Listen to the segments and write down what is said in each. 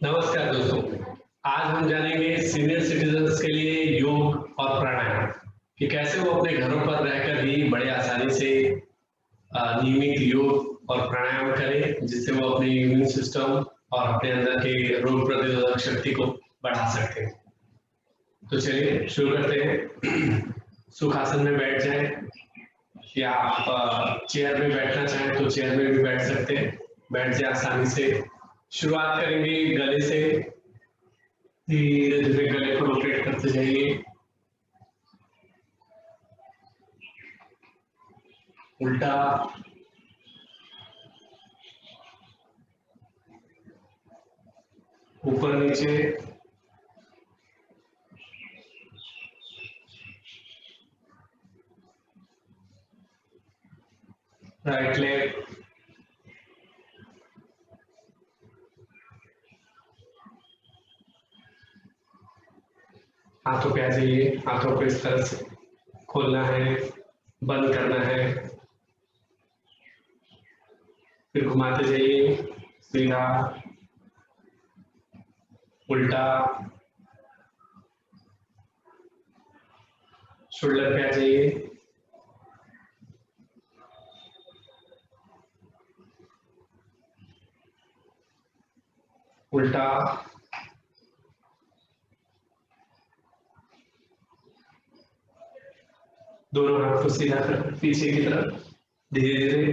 नमस्कार दोस्तों। आज हम जानेंगे सीनियर सिटीजन्स के लिए योग और प्राणायाम कि कैसे वो अपने घरों पर रहकर भी बड़े आसानी से नियमित योग और प्राणायाम करें, जिससे वो अपने इम्यून सिस्टम और अपने अंदर के रोग प्रतिरोधक शक्ति को बढ़ा सकते हैं। तो चलिए शुरू करते हैं। सुखासन में बैठ जाएं या आप चेयर में बैठना चाहें तो चेयर में भी बैठ सकते हैं। बैठ जाए आसानी से। शुरुआत करेंगे गले से। धीरे धीरे गले को रोटेट करते जाइए। उल्टा, ऊपर नीचे, राइट लेग, हाथों पे आ जाइए। हाथों को इस तरह से खोलना है, बंद करना है, फिर घुमाते जाइए। सीधा, उल्टा, शोल्डर पे आ जाइए। उल्टा, दोनों हाथ को सीधा कर पीछे की तरफ धीरे धीरे।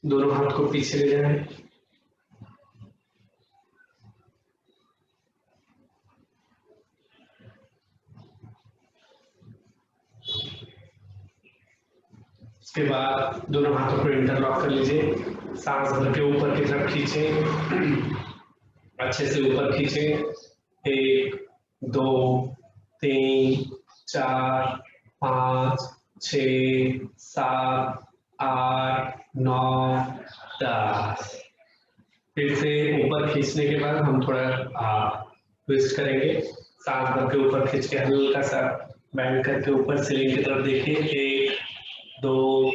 दोनों हाथ को पीछे ले जाएं। उसके बाद दोनों हाथों को इंटरलॉक कर लीजिए। सांस भर के ऊपर की तरफ खींचें। अच्छे से ऊपर खींचें। 1 2 3 4 5 6 7 8 9 10। फिर से ऊपर खींचने के बाद हम थोड़ा ट्विस्ट करेंगे। सांस भर के ऊपर खींच के हल्का सा बैंड करके ऊपर सीलिंग की तरफ देखिए। 1 2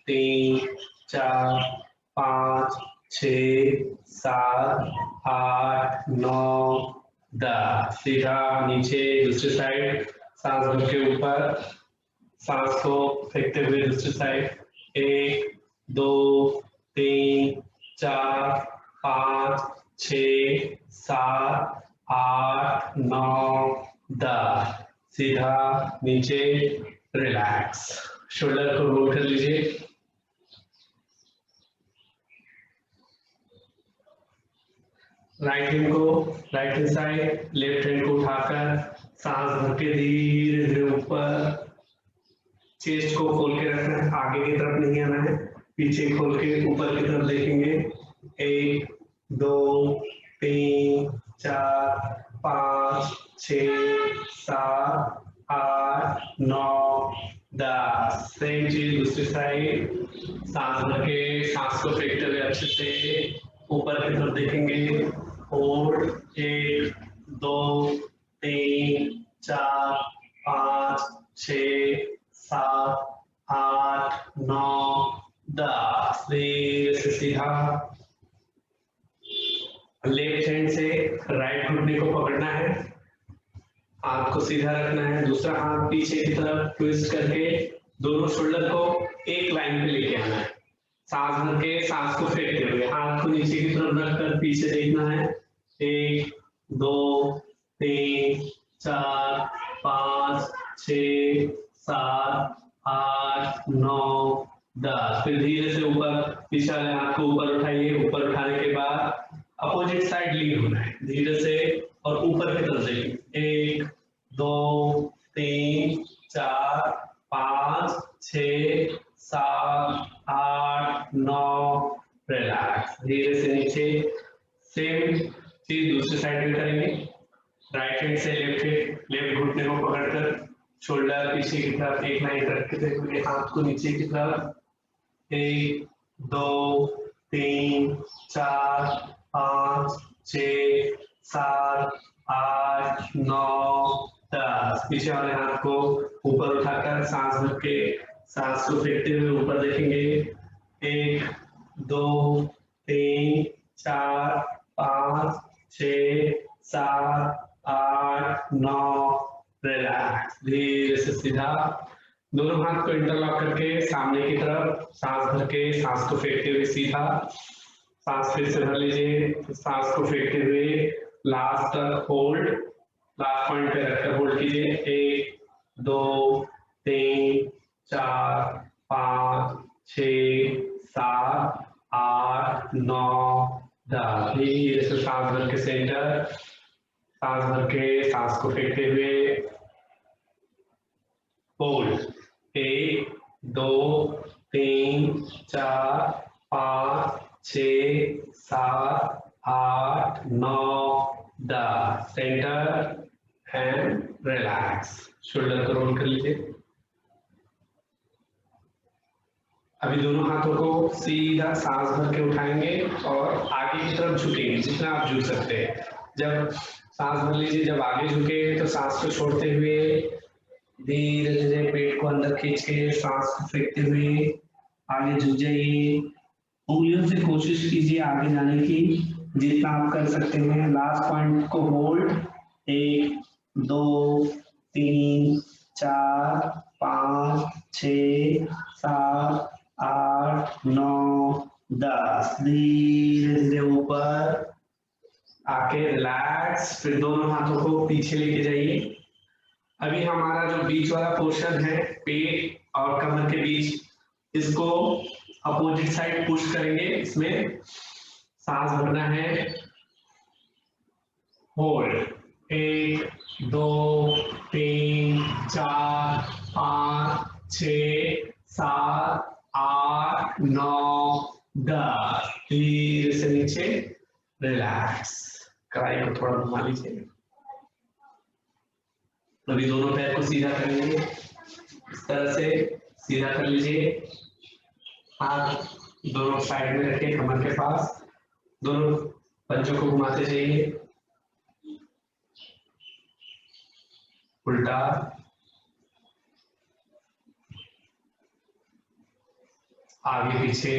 3 4 5 6 7 8 9 10। सीधा नीचे दूसरी साइड। सांस भर के ऊपर, सांस को फेंकते हुए दूसरी साइड। 1 2 3 4 5 6 7 8 9 10। सीधा नीचे, रिलैक्स। शोल्डर को रोल कर लीजिए। राइट हैंड को right hand side, left hand को उठाकर सांस भर के धीरे धीरे ऊपर। चेस्ट को खोल के रखना है, आगे की तरफ नहीं आना है। पीछे खोल के ऊपर की तरफ देखेंगे। 1 2 3 4 5 6 7 8 9 10। सेम चीज दूसरी साइड। सांस भर के सांस को फेंकते हुए अच्छे से ऊपर की तरफ देखेंगे। होल्ड। 1 2 3 4 5 6 7 8 9 10। धीरे से सीधा। लेफ्ट हैंड से राइट घुटने को पकड़ना है, हाथ को सीधा रखना है। दूसरा हाथ पीछे की तरफ ट्विस्ट करके दोनों शोल्डर को एक लाइन पे लेके आना है। सांस भर के सांस को फेंकते हुए हाथ को नीचे की तरफ रखकर पीछे देखना है। 1 2 3 4 5 6 7 8 9 10। फिर धीरे से ऊपर, पीछे वाले हाथ को ऊपर उठाइए। ऊपर उठाने के बाद अपोजिट साइड लीन होना है धीरे से और ऊपर की तरफ देखिए। 1 2 3 4 5 6 7 8 9। रिलैक्स। धीरे से नीचे। सेम चीज दूसरी साइड में करेंगे। राइट हैंड से लेफ्ट घुटने को पकड़कर शोल्डर पीछे की तरफ एक लाइन रखते हुए हाथ को नीचे की तरफ। 1 2 3 4 5 6 7 8 9 10। पीछे वाले हाथ को ऊपर उठाकर सांस भर के सांस को फेंकते हुए ऊपर देखेंगे। 1 2 3 4 5 6 7 8 9। रिलैक्स, धीरे से सीधा दोनों हाथ को इंटरलॉक करके सामने की तरफ सांस भर के सांस को फेंकते हुए सीधा। सांस फिर से भर लीजिए, सांस को फेंकते हुए लास्ट तक होल्ड, लास्ट पॉइंट पे रखकर होल्ड कीजिए। 1 2 3 4 5 6 7 8 9 10। धीरे से सांस भर के सेंटर, सांस भर के सांस को फेंकते हुए hold. 1 2 3 4 5 6 7 8 9 10। Centre and relax. Shoulder को रोल कर लीजिए। अभी दोनों हाथों को सीधा सांस भर के उठाएंगे और आगे की तरफ झुकेंगे जितना आप झुक सकते हैं। जब सांस भर लीजिए, जब आगे झुके तो सांस को छोड़ते हुए धीरे धीरे पेट को अंदर खींच के सांस को फेंकते हुए आगे झुक जाइए। उंगलियों से कोशिश कीजिए आगे जाने की, जितना आप कर सकते हैं। लास्ट पॉइंट को होल्ड। 1 2 3 4 5 6 7 8 9 10। धीरे धीरे ऊपर आके रिलैक्स। फिर दोनों हाथों को पीछे लेके जाइए। अभी हमारा जो बीच वाला पोर्शन है पेट और कमर के बीच, इसको अपोजिट साइड पुश करेंगे। इसमें सांस भरना है, होल्ड। 1 2 3 4 5 6 7 8 9 10। धीरे से नीचे रिलैक्स। कलाई को थोड़ा घुमा लीजिए। अभी दोनों पैर को सीधा करेंगे, इस तरह से सीधा कर लीजिए। हाथ दोनों साइड में रखें कमर के पास, दोनों पंजों को घुमाते जाइए। उल्टा, आगे पीछे।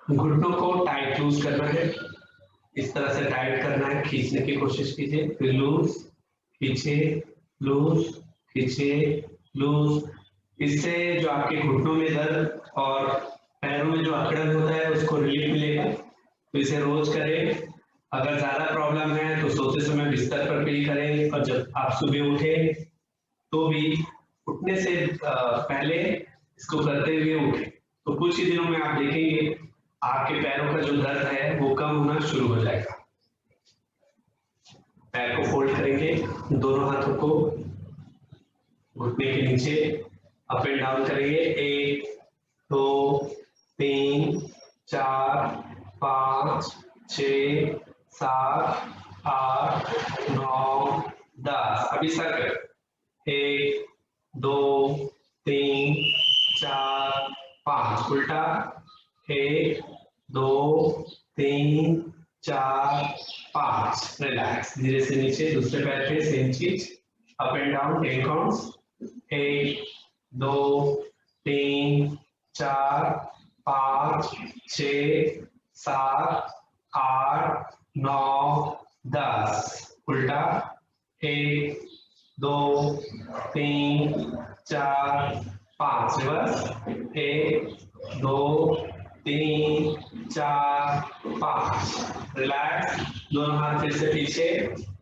घुटनों को टाइट लूज करना है, इस तरह से टाइट करना है, खींचने की कोशिश कीजिए। फिर लूज, खींचे, लूज, खींचे, लूज। इससे जो आपके घुटनों में दर्द और पैरों में जो अकड़न होता है उसको रिलीफ मिलेगा। तो इसे रोज करें। अगर ज्यादा प्रॉब्लम है तो सोते समय बिस्तर पर भी करें, और जब आप सुबह उठे तो भी उठने से पहले इसको करते हुए उठे, तो कुछ ही दिनों में आप देखेंगे आपके पैरों का जो दर्द है वो कम होना शुरू हो जाएगा। पैर को फोल्ड करेंगे, दोनों हाथों को घुटने के नीचे अप एंड डाउन करेंगे। 1 2 3 4 5 6 7 8 9 10। अभी सर 1 2 3 4 5। उल्टा 1 2 3 4 5। रिलैक्स। धीरे से नीचे दूसरे पैर पे सेम चीज, अप एंड डाउन 10 काउंट्स। 1 2 3 4 5 6 7 8 9 10। उल्टा 1 2 3 4 5। रिवर्स 1 2 3 4 5। रिलैक्स। दोनों हाथ फिर से पीछे,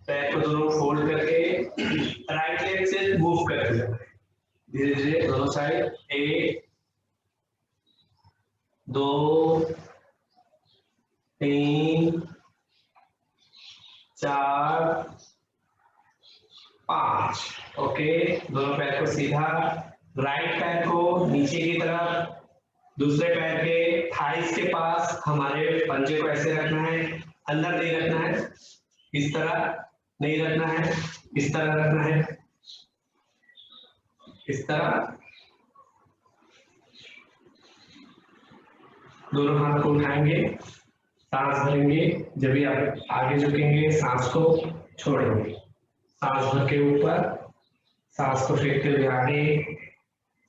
पैर को दोनों फोल्ड करके राइट लेग से मूव करते जाए धीरे धीरे दोनों साइड। 1 2 3 4 5। ओके, दोनों पैर को सीधा, राइट पैर को नीचे की तरफ, दूसरे पैर के थाइस के पास हमारे पंजे को ऐसे रखना है, अंदर नहीं रखना है, इस तरह नहीं रखना है, इस तरह रखना है, इस तरह। दोनों हाथ को उठाएंगे, सांस भरेंगे। जब भी आप आगे झुकेंगे सांस को छोड़ेंगे। सांस भर के ऊपर, सांस को फेंकते हुए आगे,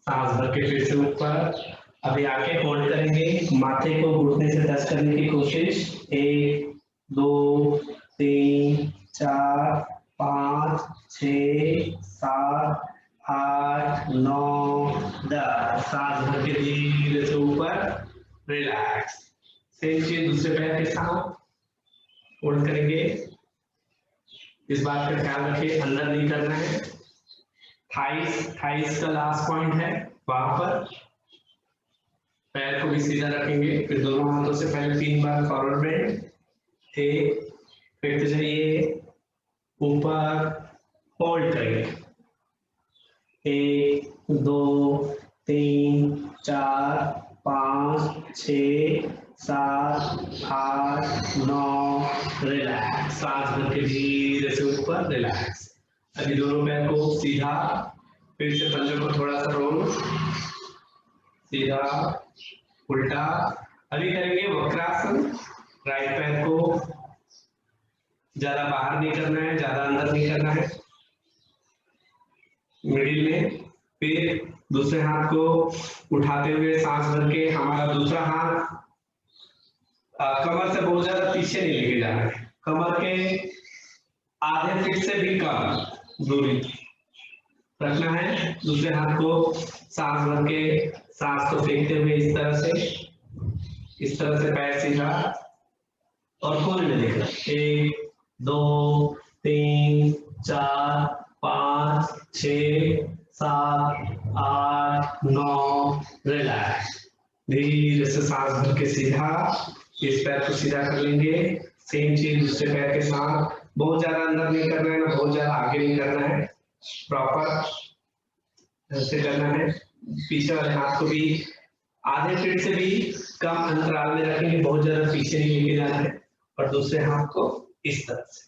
सांस भर के फिर से ऊपर। अभी आके होल्ड करेंगे, माथे को घुटने से टच करने की कोशिश। 1 2 3 4 5 6 7 8 9 10। सांस भर के धीरे से ऊपर, रिलैक्स। सेम चीज दूसरे पैर के साथ होल्ड करेंगे। इस बात का ख्याल रखिए अंदर नहीं करना है। थाइस का लास्ट पॉइंट है, वहां पर पैर को भी सीधा रखेंगे। फिर दोनों हाथों से पहले 3 बार फॉरवर्ड बेंड, एक फिर जाइए ऊपर, होल्ड करेंगे। 1 2 3 4 5 6 7 8 9, रिलैक्स। सांस भर के धीरे से ऊपर, रिलैक्स। अभी दोनों पैर को सीधा, फिर से पंजों को थोड़ा सा रोल, सीधा उल्टा। अभी करेंगे वक्रासन। राइट पैर को ज्यादा बाहर नहीं करना है, ज्यादा अंदर नहीं करना है, मिडिल में। फिर दूसरे हाथ को उठाते हुए सांस भर के हमारा दूसरा हाथ कमर से बहुत ज्यादा पीछे नहीं लेके जाना है, कमर के आधे फीट से भी कम दूरी रखना है। दूसरे हाथ को सांस भर के, सांस को फेंकते हुए इस तरह से पैर सीधा और कोने में देखना। 1 2 3 4 5 6 7 8 9, रिलैक्स। धीरे से सांस भर के सीधा, इस पैर को सीधा कर लेंगे। सेम चीज दूसरे पैर के साथ, बहुत ज्यादा अंदर नहीं करना है, बहुत ज्यादा आगे नहीं करना है, प्रॉपर ऐसे करना है। पीछे वाले हाथ को भी आधे फीट से भी कम अंतराल में रखेंगे, बहुत ज्यादा पीछे नहीं लेके जाना है। और दूसरे हाथ को इस तरफ से,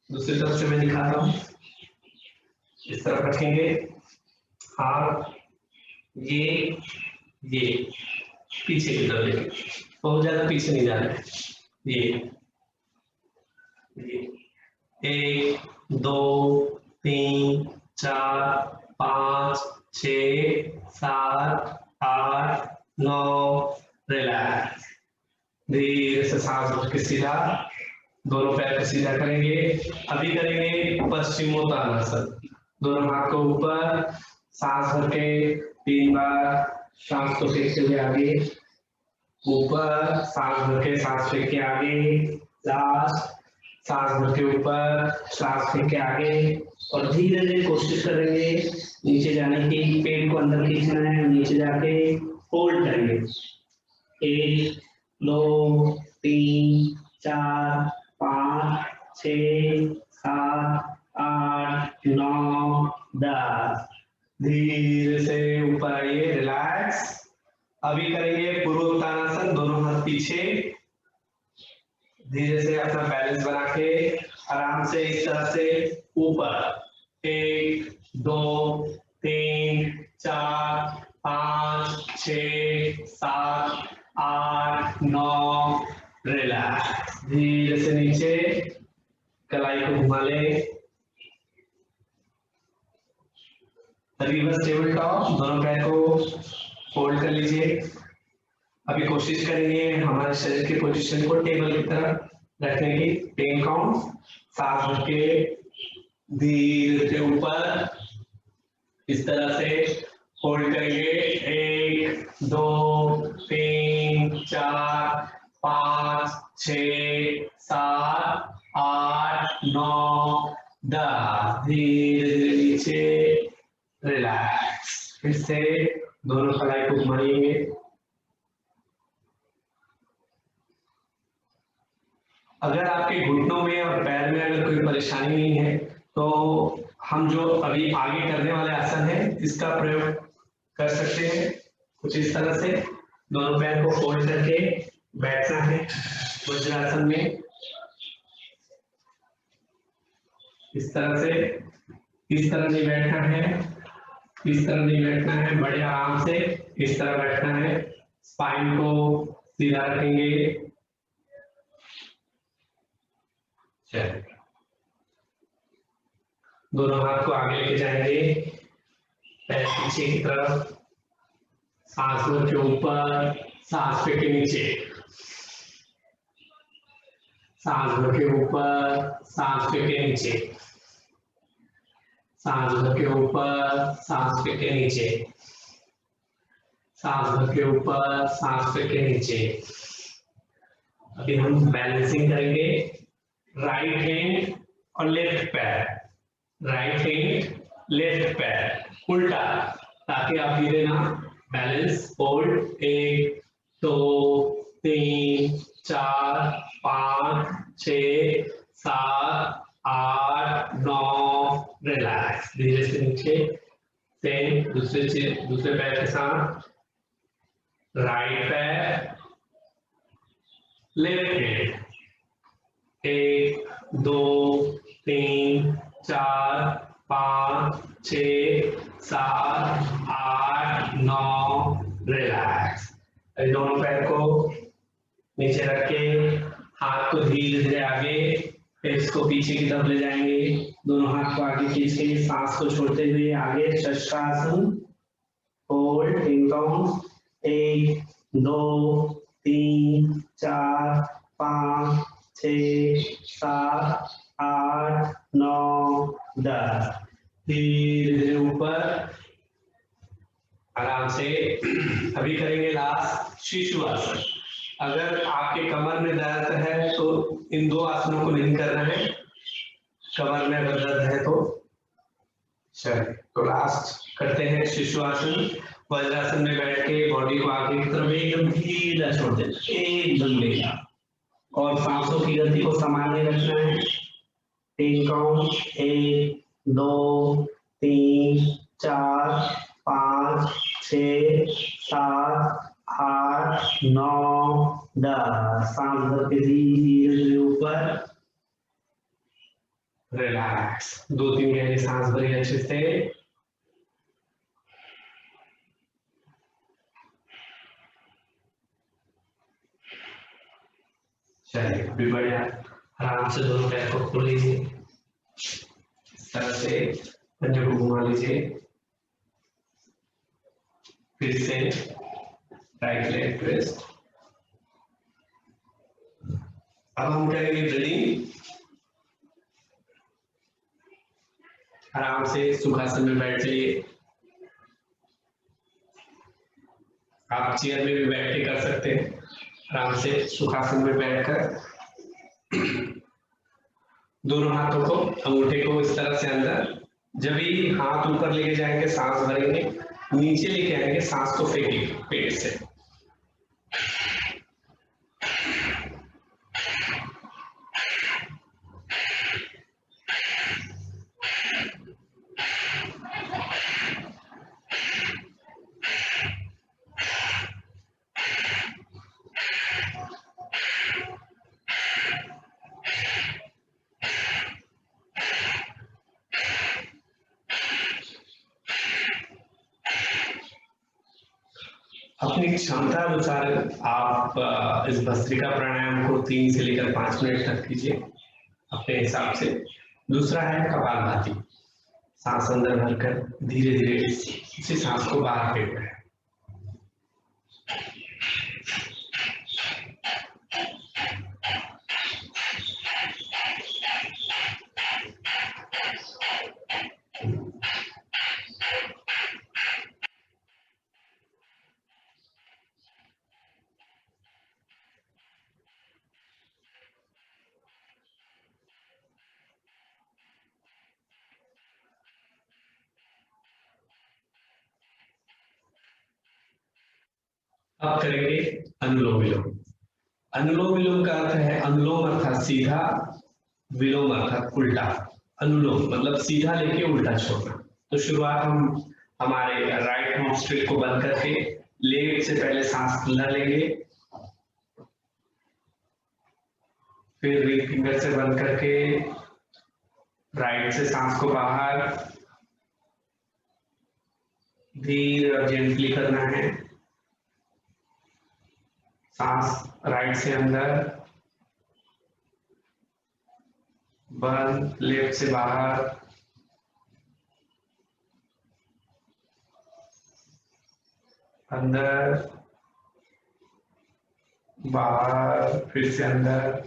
दूसरी तरफ से मैं दिखाता हूँ, इस तरफ रखेंगे हाथ, ये पीछे की तरफ लेंगे, बहुत ज्यादा पीछे नहीं जाना है। ये 1 2 3 4 5 6 7 8 9, रिलैक्स। धीरे से सांस भर के सीधा, दोनों पैर को सीधा करेंगे। अभी करेंगे पश्चिमोत्तानासन। दोनों हाथ को ऊपर, सांस भर के 3 बार, सांस को फेंकते हुए आगे, ऊपर, सांस भर के, सांस फेंक के आगे, लास्ट, सांस भर के ऊपर, सांस फेंक के आगे। और धीरे धीरे कोशिश करेंगे नीचे जाने की, पेट को अंदर खींचना है, नीचे जाके होल्ड करेंगे। 1 2 3 4 5 6 7 8 9 10। धीरे से ऊपर आइए, रिलैक्स। अभी करेंगे पूर्वोत्तानासन, दोनों हाथ पीछे, धीरे से अपना बैलेंस बना के आराम से इस तरह से ऊपर। 1 2 3 4 5 6 7 8 9, रिलैक्स। धीरे से नीचे कलाई को घुमा ले, रिवर्स टेबल टॉप, दोनों पैर को फोल्ड कर लीजिए। अभी कोशिश करेंगे हमारे शरीर की पोजीशन को टेबल की तरफ रखने की। 10 काउंट, सांस भर के धीरे से ऊपर, इस तरह से होल्ड करेंगे। 1 2 3 4 5 6 7 8 9 10। धीरे धीरे नीचे, रिलैक्स। फिर से दोनों कलाई को घुमाएंगे। अगर आपके घुटनों में और पैर में अगर कोई परेशानी नहीं है तो हम जो अभी आगे करने वाले आसन है इसका प्रयोग कर सकते हैं। कुछ इस तरह से दोनों पैर को फोल्ड करके बैठना है वज्रासन में, इस तरह से। इस तरह नहीं बैठना है, इस तरह नहीं बैठना है, बड़े आराम से इस तरह बैठना है। स्पाइन को सीधा रखेंगे। दोनों हाथ को आगे लेके जाएंगे, पैर पीछे की तरफ, सांस भर के ऊपर, सांस फेंक के नीचे, सांस भर के ऊपर, सांस फेंक के नीचे, सांस भर के ऊपर, सांस फेंक के नीचे, सांस भर के ऊपर, सांस फेंक के नीचे। अभी हम बैलेंसिंग करेंगे, राइट हैंड और लेफ्ट पैर, राइट हैंड लेफ्ट पैर उल्टा, ताकि आप धीरे ना बैलेंस होल्ड, 1 2 3 4 5 6 7 8 9, रिलैक्स, धीरे से नीचे। सेम दूसरे पैर के साथ, राइट पैर लेफ्ट हैंड, 1 2 3 4 5 6 7 8 9, रिलैक्स। दोनों पैर को नीचे रख के हाथ को धीरे धीरे आगे, फिर इसको पीछे की तरफ ले जाएंगे, दोनों हाथ को आगे खींच के सांस को छोड़ते हुए आगे शस्त्रासन, होल्ड, 3 काउंट, 1 2 3 4 5 6 7 8 9 10, धीरे धीरे ऊपर, आराम से। अभी करेंगे लास्ट शिशु आसन। अगर आपके कमर में दर्द है तो इन 2 आसनों को नहीं करना है, कमर में अगर दर्द है तो चलिए, तो लास्ट करते हैं शिशु आसन। वज्रासन में बैठ के बॉडी को आगे की तरफ एकदम ढीला छोड़ देना, एकदम ढीला, और सांसों की गति को सामान्य रखना है। 3 काउंट, 1 2 3 4 5 6 7 8 9 10, सांस भर के धीरे धीरे ऊपर, रिलैक्स, 2-3 गहरी सांस भरी अच्छे से। चलिए, भी बढ़िया, आराम से दोनों पैर को खोल लीजिए, इस तरह से पंजे को घुमा लीजिए, फिर से राइट लेग ट्विस्ट। अब हम करेंगे ब्रीदिंग। आराम से सुखासन में बैठ जाइए, आप चेयर में भी बैठ के कर सकते हैं। आराम से सुखासन में बैठकर दोनों हाथों को, अंगूठे को इस तरह से अंदर, जब भी हाथ ऊपर लेके जाएंगे सांस भरेंगे, नीचे लेके आएंगे सांस को फेंकेंगे पेट से। अपनी क्षमता अनुसार आप इस भस्त्रिका प्राणायाम को 3 से लेकर 5 मिनट तक कीजिए अपने हिसाब से। दूसरा है कपालभाति, सांस अंदर भरकर धीरे धीरे इसी सांस को बाहर फेंकना है। अब करेंगे अनुलोम विलोम। अनुलोम विलोम का अर्थ है, अनुलोम अर्थात सीधा, विलोम अर्थात उल्टा। अनुलोम मतलब सीधा लेके उल्टा छोड़ना। तो शुरुआत हम हमारे राइट नॉस्ट्रिल को बंद करके लेफ्ट से पहले सांस अंदर लेंगे, फिर रिंग फिंगर से बंद करके राइट से सांस को बाहर धीरे और जेंटली करना है। सांस राइट से अंदर, बंद, लेफ्ट से बाहर, अंदर, बाहर, फिर से अंदर,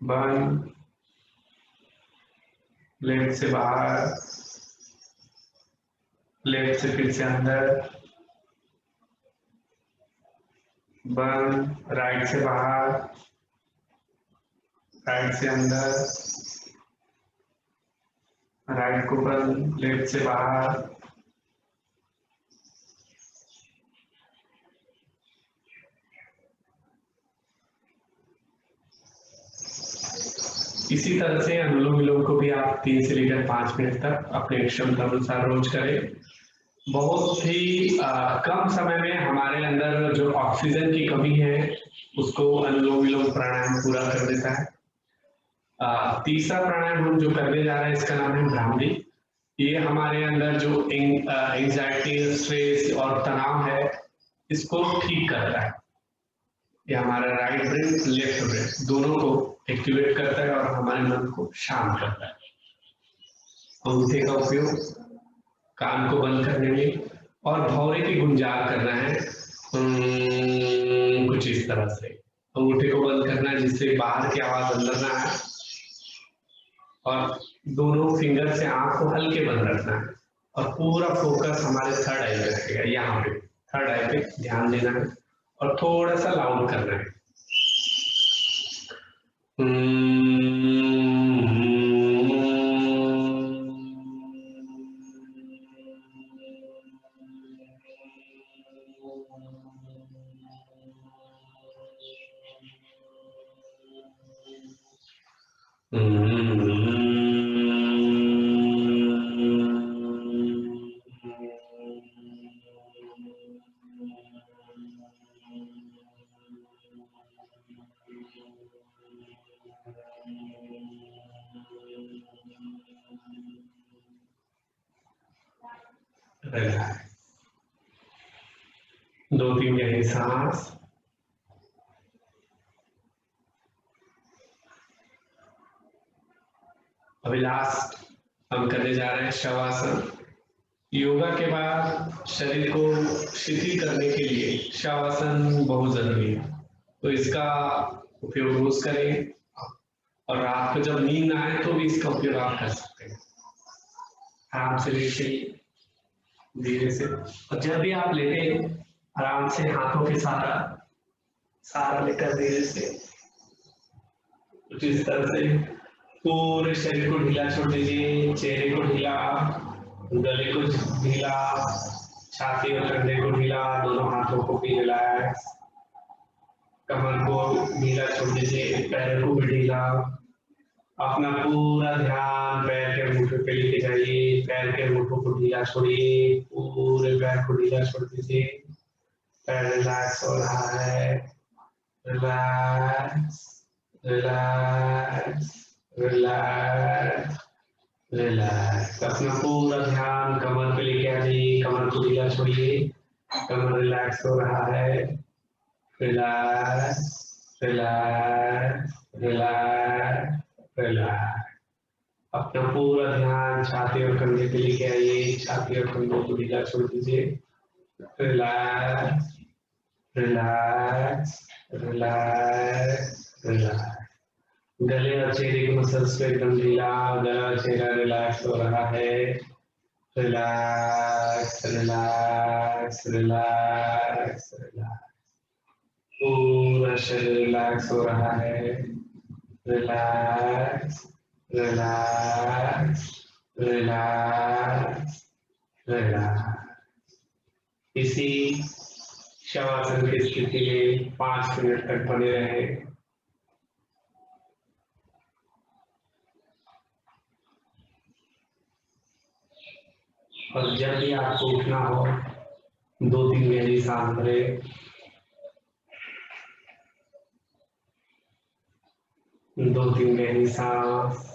बंद, लेफ्ट से बाहर, लेफ्ट से फिर से अंदर, बंद, राइट से बाहर, राइट से अंदर, राइट को बंद, लेफ्ट से बाहर, इसी तरह से अनुलोम विलोम को भी आप 3 से लेकर 5 मिनट तक अपने क्षमता अनुसार रोज करें। बहुत ही कम समय में हमारे अंदर जो ऑक्सीजन की कमी है उसको अनुलोम विलोम प्राणायाम पूरा कर देता है। तीसरा प्राणायाम हम जो करने जा रहे हैं इसका नाम है भ्रामरी। ये हमारे अंदर जो एंजाइटी, स्ट्रेस और तनाव है इसको ठीक करता है। ये हमारा राइट ब्रेन, लेफ्ट ब्रेन दोनों को एक्टिवेट करता है और हमारे मन को शांत करता है। अंगूठे का उपयोग कान को बंद करने में और भौरे की गुंजार करना है कुछ इस तरह से। अंगूठे को बंद करना है जिससे बाहर की आवाज अंदर ना आए और दोनों फिंगर से आंख को हल्के बंद रखना है और पूरा फोकस हमारे थर्ड आई पे रखेगा। यहाँ पे थर्ड आई पे ध्यान देना है और थोड़ा सा लाउड करना है। दो तीन गहरी सांस। अभी लास्ट हम करने जा रहे हैं शवासन। योगा के बाद शरीर को शिथिल करने के लिए शवासन बहुत जरूरी है, तो इसका उपयोग रोज करें और रात को जब नींद ना आए तो भी इसका उपयोग आप कर सकते हैं। आराम से लेटे, धीरे से, और जब भी आप लेटे आराम से हाथों के सहारा लेकर धीरे से कुछ इस तरह से पूरे शरीर को ढीला छोड़ दीजिए। चेहरे को ढीला, गले को ढीला, छाती और कंधे को ढीला, दोनों हाथों को भी रिलैक्स, कमर को ढीला छोड़ दीजिए, पैर को भी ढीला। अपना पूरा ध्यान पैर के अंगूठे पे लेके जाइए, पैर के अंगूठों को ढीला छोड़िए, पूरे पैर को ढीला छोड़ दीजिए। पैर रिलैक्स हो रहा है, रिलैक्स रिलैक्स रिलैक्स रिलैक्स। अपना पूरा ध्यान कमर पे लेके आ जाइए, कमर को ढीला छोड़िए, कमर रिलैक्स हो रहा है, रिलैक्स रिलैक्स रिलैक्स रिलैक्स। अपना पूरा ध्यान छाती और कंधे पे लेके आइए, छाती और कंधों को ढीला छोड़ दीजिए, रिलैक्स रिलैक्स रिलैक्स रिलैक्स। गले और चेहरे के मसल्स पे एकदम ढीला, गला और चेहरा रिलैक्स हो रहा है, रिलैक्स रिलैक्स रिलैक्स रिलैक्स। पूरा शरीर रिलैक्स हो रहा है, रिलैक्स रिलैक्स रिलैक्स रिलैक्स। इसी शवासन की स्थिति में 5 मिनट तक बने रहे। और जब भी आपको उठना हो 2-3 गहरी सांस भरें। 2-3 गहरी सांस।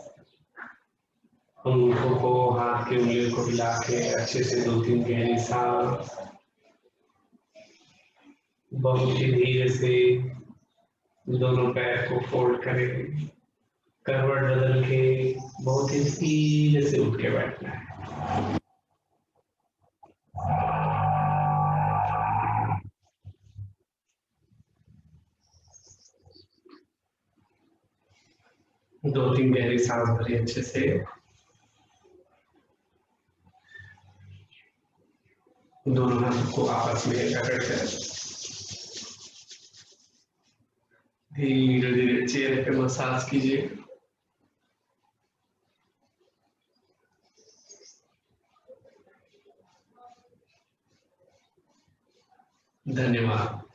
अंगूठों को, हाथ की उंगलियों को हिला के अच्छे से 2-3 गहरी सांस। बहुत ही धीरे से दोनों पैर को फोल्ड करें, करवट बदल के बहुत ही धीरे से उठ के बैठना है। दो तीन गहरी सांस भरी अच्छे से। दोनों हाथों को आपस में पकड़कर धीरे धीरे चेहरे पे मसाज कीजिए। धन्यवाद।